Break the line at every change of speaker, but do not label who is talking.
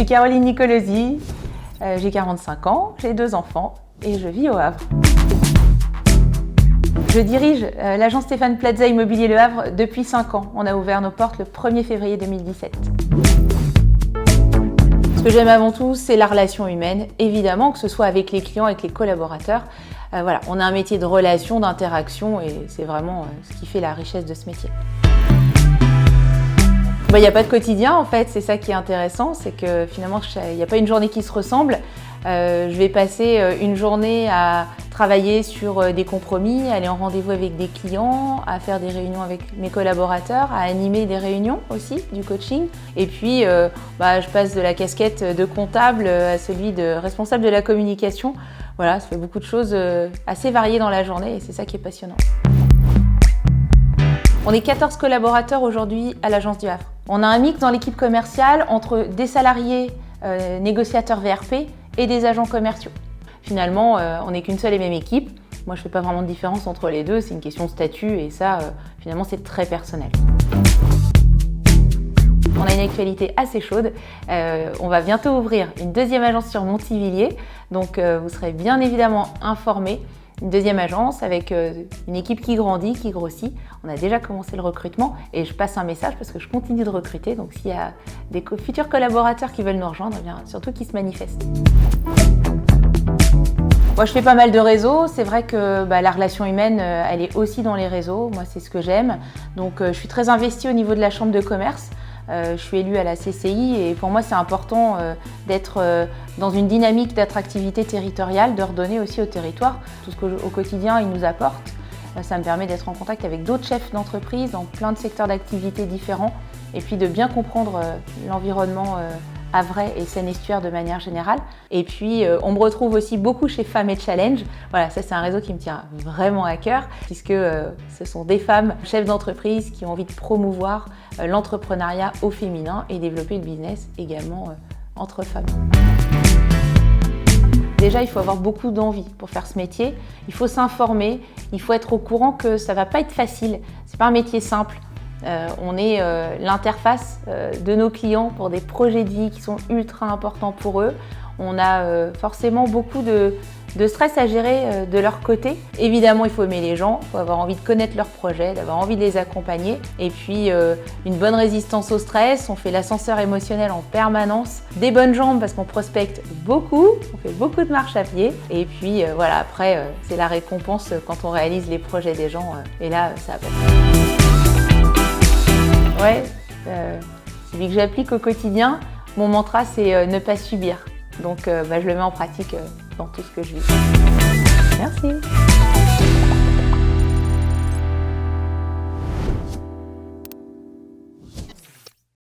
suis Caroline Nicolosi, j'ai 45 ans, j'ai 2 enfants et je vis au Havre. Je dirige l'agence Stéphane Plaza Immobilier Le Havre depuis 5 ans. On a ouvert nos portes le 1er février 2017. Ce que j'aime avant tout, c'est la relation humaine, évidemment, que ce soit avec les clients, avec les collaborateurs. Voilà, on a un métier de relation, d'interaction et c'est vraiment ce qui fait la richesse de ce métier. Il n'y a pas de quotidien en fait, c'est ça qui est intéressant, c'est que finalement il n'y a pas une journée qui se ressemble. Je vais passer une journée à travailler sur des compromis, à aller en rendez-vous avec des clients, à faire des réunions avec mes collaborateurs, à animer des réunions aussi, du coaching. Et puis je passe de la casquette de comptable à celui de responsable de la communication. Voilà, ça fait beaucoup de choses assez variées dans la journée et c'est ça qui est passionnant. On est 14 collaborateurs aujourd'hui à l'agence du Havre. On a un mix dans l'équipe commerciale entre des salariés négociateurs VRP et des agents commerciaux. Finalement, on n'est qu'une seule et même équipe. Moi, je ne fais pas vraiment de différence entre les deux, c'est une question de statut et ça, finalement, c'est très personnel. On a une actualité assez chaude. On va bientôt ouvrir une deuxième agence sur Montivilliers, donc vous serez bien évidemment informés. Une deuxième agence avec une équipe qui grandit, qui grossit. On a déjà commencé le recrutement et je passe un message parce que je continue de recruter. Donc s'il y a des futurs collaborateurs qui veulent nous rejoindre, eh bien, surtout qu'ils se manifestent. Moi, je fais pas mal de réseaux. C'est vrai que la relation humaine, elle est aussi dans les réseaux. Moi, c'est ce que j'aime. Donc, je suis très investie au niveau de la chambre de commerce. Je suis élue à la CCI et pour moi, c'est important d'être dans une dynamique d'attractivité territoriale, de redonner aussi au territoire tout ce qu'au quotidien, il nous apporte. Ça me permet d'être en contact avec d'autres chefs d'entreprise dans plein de secteurs d'activité différents et puis de bien comprendre l'environnement havrais et Seine-et-Estuaire de manière générale. Et puis, on me retrouve aussi beaucoup chez Femmes et Challenge. Voilà, ça c'est un réseau qui me tient vraiment à cœur puisque ce sont des femmes chefs d'entreprise qui ont envie de promouvoir l'entrepreneuriat au féminin et développer le business également entre femmes. Déjà, il faut avoir beaucoup d'envie pour faire ce métier. Il faut s'informer, il faut être au courant que ça ne va pas être facile. Ce n'est pas un métier simple. On est l'interface de nos clients pour des projets de vie qui sont ultra importants pour eux. On a forcément beaucoup de stress à gérer de leur côté. Évidemment, il faut aimer les gens, il faut avoir envie de connaître leurs projets, d'avoir envie de les accompagner. Et puis, une bonne résistance au stress, on fait l'ascenseur émotionnel en permanence. Des bonnes jambes parce qu'on prospecte beaucoup, on fait beaucoup de marche à pied. Et puis, voilà, après, c'est la récompense quand on réalise les projets des gens. Et là, ça va passer. Ouais, celui que j'applique au quotidien, mon mantra c'est ne pas subir. Donc je le mets en pratique dans tout ce que je vis. Merci.